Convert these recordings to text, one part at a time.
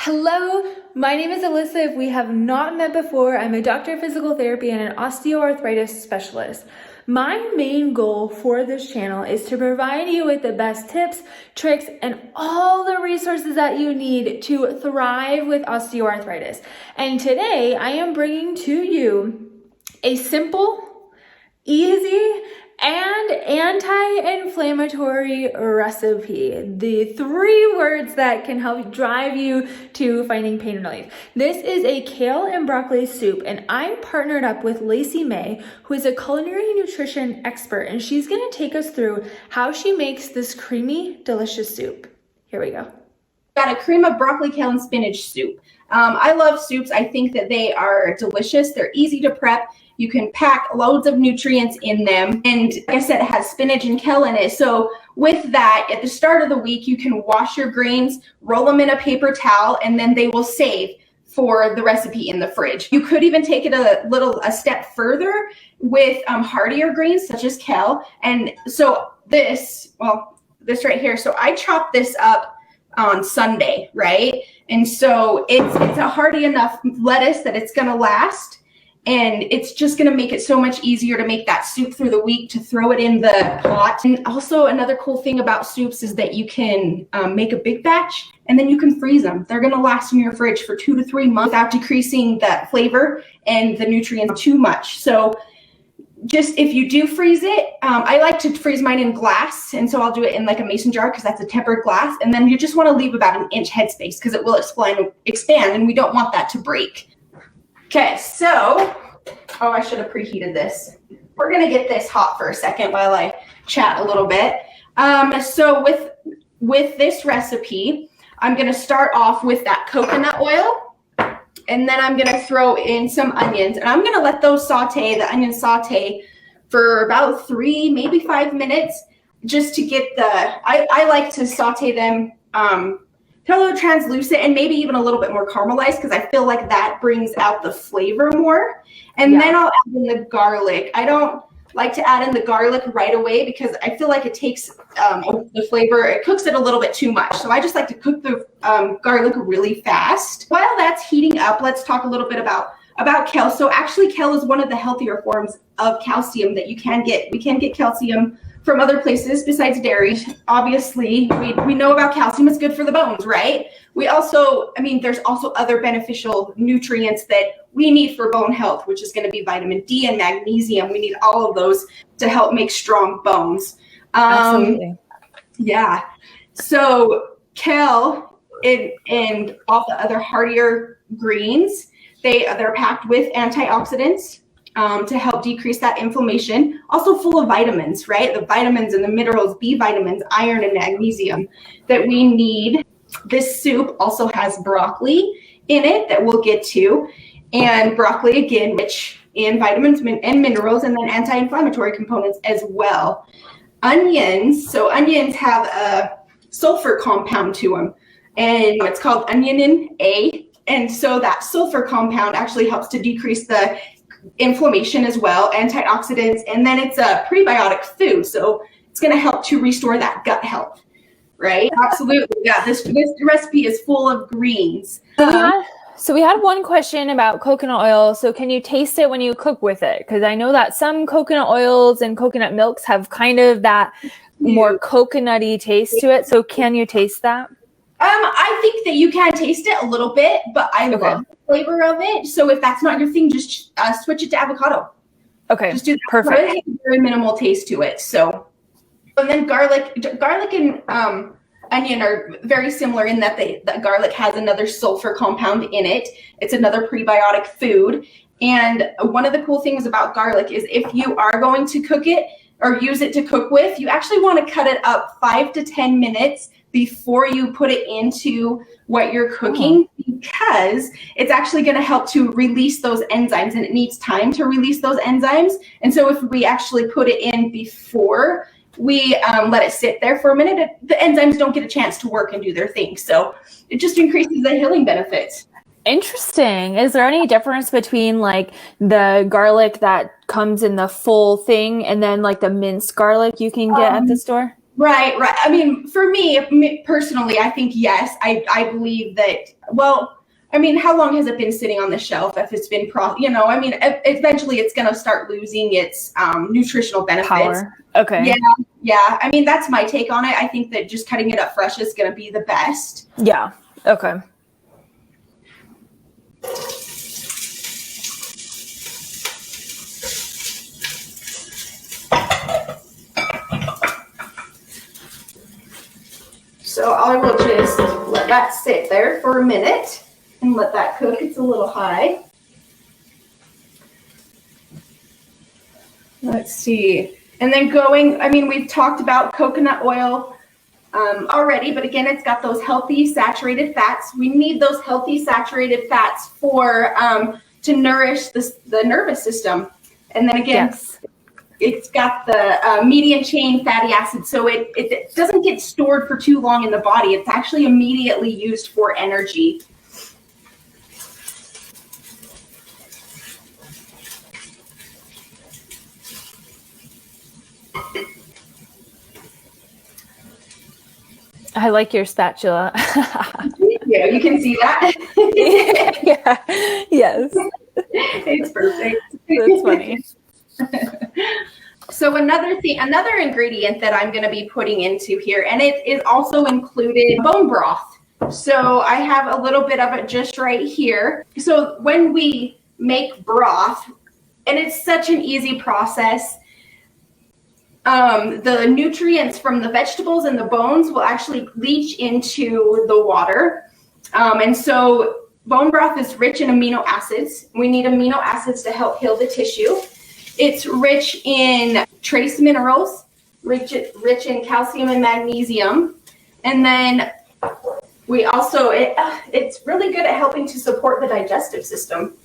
Hello, my name is Alyssa. If we have not met before, I'm a doctor of physical therapy and an osteoarthritis specialist. My main goal for this channel is to provide you with the best tips, tricks, and all the resources that you need to thrive with osteoarthritis. And today I am bringing to you a simple, easy, and anti-inflammatory recipe. The 3 words that can help drive you to finding pain relief. This is a kale and broccoli soup, and I'm partnered up with Lacey May, who is a culinary nutrition expert, and she's gonna take us through how she makes this creamy, delicious soup. Here we go. Got a cream of broccoli, kale, and spinach soup. I love soups. I think that they are delicious. They're easy to prep. You can pack loads of nutrients in them. And like I said, it has spinach and kale in it. So with that, at the start of the week, you can wash your grains, roll them in a paper towel, and then they will save for the recipe in the fridge. You could even take it a step further with hardier grains such as kale. And so this right here. So I chopped this up on Sunday, right? And so it's a hardy enough lettuce that it's gonna last. And it's just going to make it so much easier to make that soup through the week, to throw it in the pot. And also another cool thing about soups is that you can make a big batch and then you can freeze them. They're going to last in your fridge for 2 to 3 months without decreasing that flavor and the nutrients too much. So just if you do freeze it, I like to freeze mine in glass. And so I'll do it in like a mason jar because that's a tempered glass. And then you just want to leave about an inch headspace because it will expand and we don't want that to break. Okay, so, I should have preheated this. We're gonna get this hot for a second while I chat a little bit. So with this recipe, I'm gonna start off with that coconut oil, and then I'm gonna throw in some onions, and I'm gonna let those the onions saute for about 3, maybe 5 minutes, just to get I like to saute them, a little translucent and maybe even a little bit more caramelized because I feel like that brings out the flavor more. And then I'll add in the garlic. I don't like to add in the garlic right away because I feel like it takes the flavor, it cooks it a little bit too much. So I just like to cook the garlic really fast. While that's heating up, let's talk a little bit about kale. So actually kale is one of the healthier forms of calcium that you can get. We can get calcium from other places besides dairy. Obviously, we know about calcium. It's good for the bones, right? We also, there's also other beneficial nutrients that we need for bone health, which is going to be vitamin D and magnesium. We need all of those to help make strong bones. Absolutely. Yeah. So kale and all the other hardier greens, they're packed with antioxidants to help decrease that inflammation. Also full of vitamins, right? The vitamins and the minerals, B vitamins, iron, and magnesium that we need. This soup also has broccoli in it that we'll get to. And broccoli, again, rich in vitamins and minerals, and then anti-inflammatory components as well. Onions, so onions have a sulfur compound to them, and it's called onionin A. And so that sulfur compound actually helps to decrease the inflammation as well, antioxidants, and then it's a prebiotic food, so it's going to help to restore that gut health, right? Absolutely. Yeah, this recipe is full of greens. So we had one question about coconut oil. So can you taste it when you cook with it? Because I know that some coconut oils and coconut milks have kind of that more coconutty taste to it. So can you taste that? I think that you can taste it a little bit, but I love the flavor of it. So if that's not your thing, just switch it to avocado. Okay, just do that. Perfect. It has very minimal taste to it. So, and then garlic and onion are very similar in that that garlic has another sulfur compound in it. It's another prebiotic food. And one of the cool things about garlic is if you are going to cook it or use it to cook with, you actually want to cut it up 5 to 10 minutes before you put it into what you're cooking, because it's actually going to help to release those enzymes, and it needs time to release those enzymes. And so if we actually put it in before we let it sit there for a minute, the enzymes don't get a chance to work and do their thing. So it just increases the healing benefits. Interesting. Is there any difference between like the garlic that comes in the full thing and then like the minced garlic you can get at the store? Right. I mean, for me personally, I think yes. I believe that. Well, I mean, how long has it been sitting on the shelf? If it's been I mean, eventually it's going to start losing its nutritional benefits. Power. Okay. Yeah. I mean, that's my take on it. I think that just cutting it up fresh is going to be the best. Yeah. Okay. So I will just let that sit there for a minute and let that cook. It's a little high. Let's see. And then we've talked about coconut oil already, but again, it's got those healthy saturated fats. We need those healthy saturated fats to nourish the nervous system. And then again, yes. It's got the medium chain fatty acids, so it doesn't get stored for too long in the body. It's actually immediately used for energy. I like your spatula. Yeah, you can see that. Yeah. Yes. It's perfect. That's funny. So another ingredient that I'm going to be putting into here, and it is also included bone broth. So I have a little bit of it just right here. So when we make broth, and it's such an easy process, the nutrients from the vegetables and the bones will actually leach into the water. And so bone broth is rich in amino acids. We need amino acids to help heal the tissue. It's rich in trace minerals, rich in calcium and magnesium. And then we also, it's really good at helping to support the digestive system.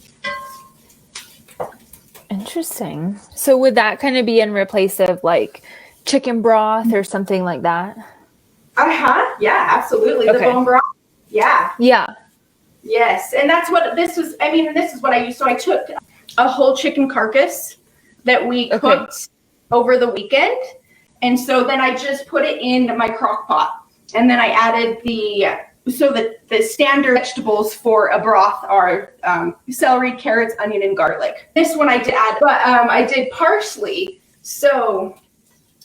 Interesting. So would that kind of be in replace of like chicken broth or something like that? Yeah, absolutely. Okay. The bone broth. Yeah. Yeah. Yes. And that's what this was. I mean, this is what I used. So I took a whole chicken carcass that we cooked over the weekend. And so then I just put it in my crock pot. And then I added the standard vegetables for a broth are celery, carrots, onion, and garlic. This one I did add, but I did parsley. So,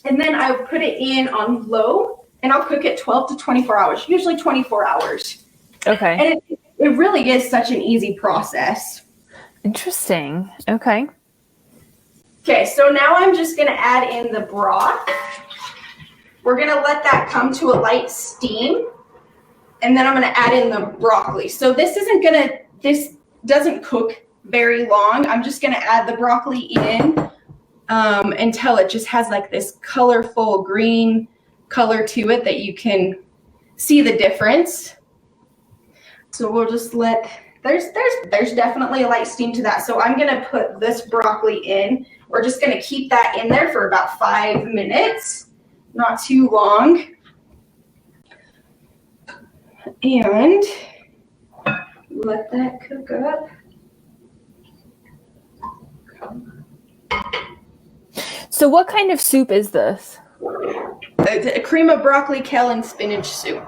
and then I put it in on low, and I'll cook it 12 to 24 hours, usually 24 hours. Okay. And it really is such an easy process. Interesting. Okay. Okay, so now I'm just going to add in the broth. We're going to let that come to a light steam. And then I'm going to add in the broccoli. So this doesn't cook very long. I'm just going to add the broccoli in until it just has like this colorful green color to it that you can see the difference. So we'll just there's definitely a light steam to that. So I'm going to put this broccoli in. We're just going to keep that in there for about 5 minutes, not too long. And let that cook up. So what kind of soup is this? A cream of broccoli, kale, and spinach soup.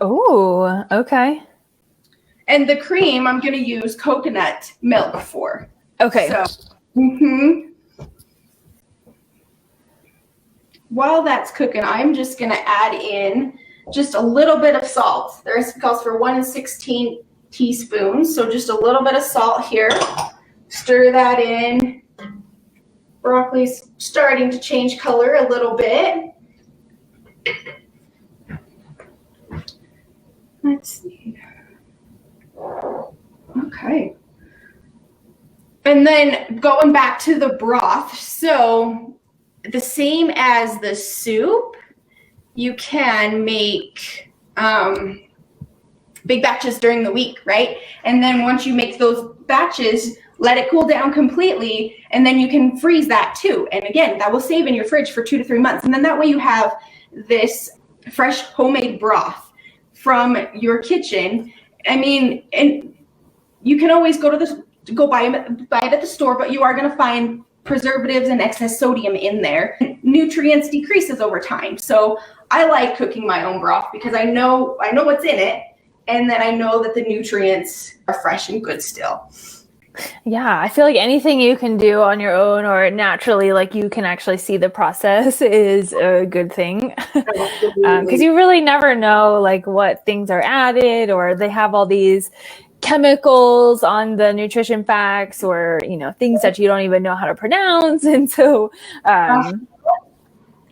Oh, okay. And the cream I'm going to use coconut milk for. Okay. So, while that's cooking, I'm just going to add in just a little bit of salt. There's calls for 1 16 teaspoons. So just a little bit of salt here. Stir that in. Broccoli's starting to change color a little bit. Let's see. Okay. And then going back to the broth. So the same as the soup, you can make big batches during the week, right? And then once you make those batches, let it cool down completely, and then you can freeze that too. And again, that will save in your fridge for 2 to 3 months. And then that way you have this fresh homemade broth from your kitchen. I mean, and you can always go buy it at the store, but you are going to find preservatives and excess sodium in there. Nutrients decreases over time. So I like cooking my own broth because I know what's in it, and then I know that the nutrients are fresh and good still. Yeah, I feel like anything you can do on your own or naturally, like you can actually see the process, is a good thing. Because you really never know like what things are added, or they have all these chemicals on the nutrition facts, or things that you don't even know how to pronounce. And so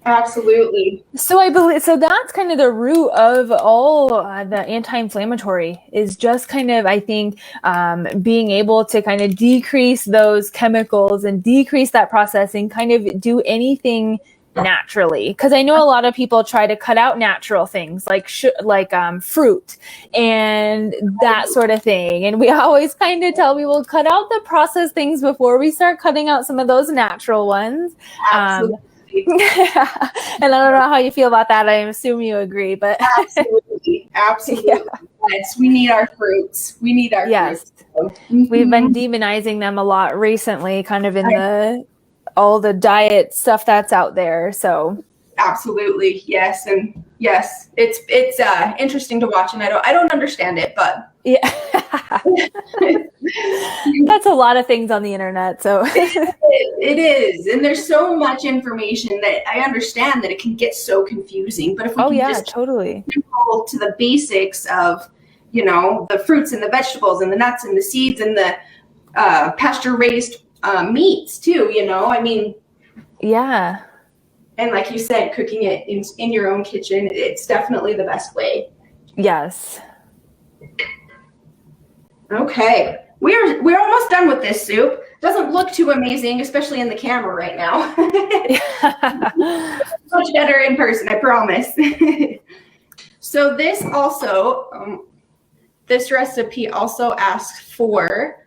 absolutely. So I believe that's kind of the root of all the anti-inflammatory, is just kind of, I think, being able to kind of decrease those chemicals and decrease that process and kind of do anything naturally. Because I know a lot of people try to cut out natural things like fruit and that sort of thing. And we always kind of tell people, cut out the processed things before we start cutting out some of those natural ones. Absolutely. And I don't know how you feel about that. I assume you agree, but absolutely. Yeah. Yes, we need our fruits. Fruits. We've been demonizing them a lot recently, kind of in all the diet stuff that's out there. So absolutely, yes, and yes, it's interesting to watch, and I don't understand it, but yeah. That's a lot of things on the internet. So it is, and there's so much information that I understand that it can get so confusing. But if we can just totally go to the basics of, the fruits and the vegetables and the nuts and the seeds and the pasture raised meats too. Yeah. And like you said, cooking it in your own kitchen, it's definitely the best way. Yes. Okay, we're almost done with this soup. Doesn't look too amazing, especially in the camera right now. Much better in person, I promise. So this also, this recipe also asks for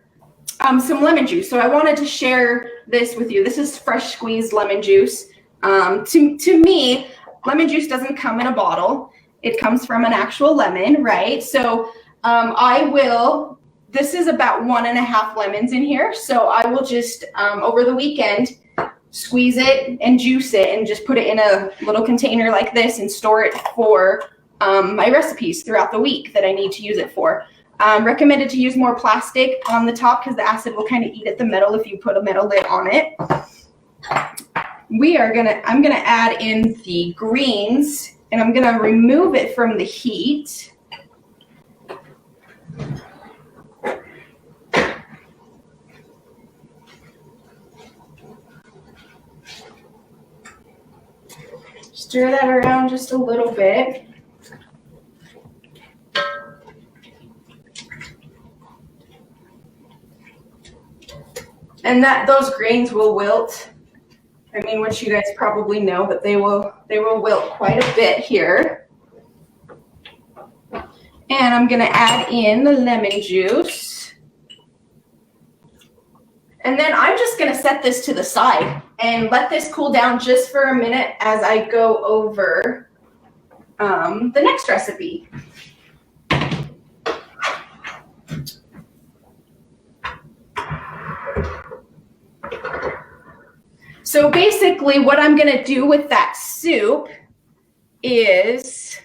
some lemon juice. So I wanted to share this with you. This is fresh squeezed lemon juice. To me, lemon juice doesn't come in a bottle. It comes from an actual lemon, right? So this is about 1.5 lemons in here. So I will just, over the weekend, squeeze it and juice it and just put it in a little container like this and store it for my recipes throughout the week that I need to use it for. Recommended to use more plastic on the top because the acid will kind of eat at the metal if you put a metal lid on it. I'm gonna add in the greens, and I'm gonna remove it from the heat. Stir that around just a little bit. And those grains will wilt. I mean, which you guys probably know, but they will wilt quite a bit here. And I'm gonna add in the lemon juice. And then I'm just gonna set this to the side and let this cool down just for a minute as I go over the next recipe. So basically what I'm gonna do with that soup is,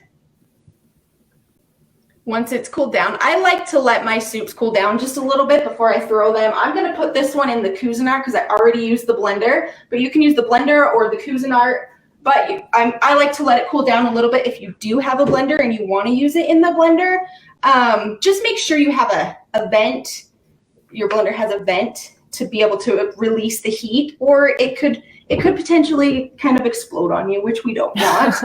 once it's cooled down, I like to let my soups cool down just a little bit before I throw them. I'm gonna put this one in the Cuisinart because I already used the blender, but you can use the blender or the Cuisinart, but I like to let it cool down a little bit. If you do have a blender and you wanna use it in the blender, just make sure you have a vent. Your blender has a vent to be able to release the heat, or it could potentially kind of explode on you, which we don't want.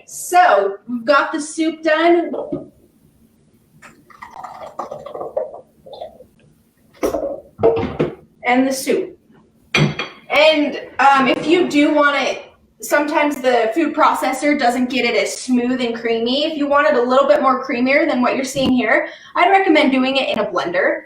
So we've got the soup done. And the soup. And if you do want it sometimes the food processor doesn't get it as smooth and creamy. If you want it a little bit more creamier than what you're seeing here, I'd recommend doing it in a blender.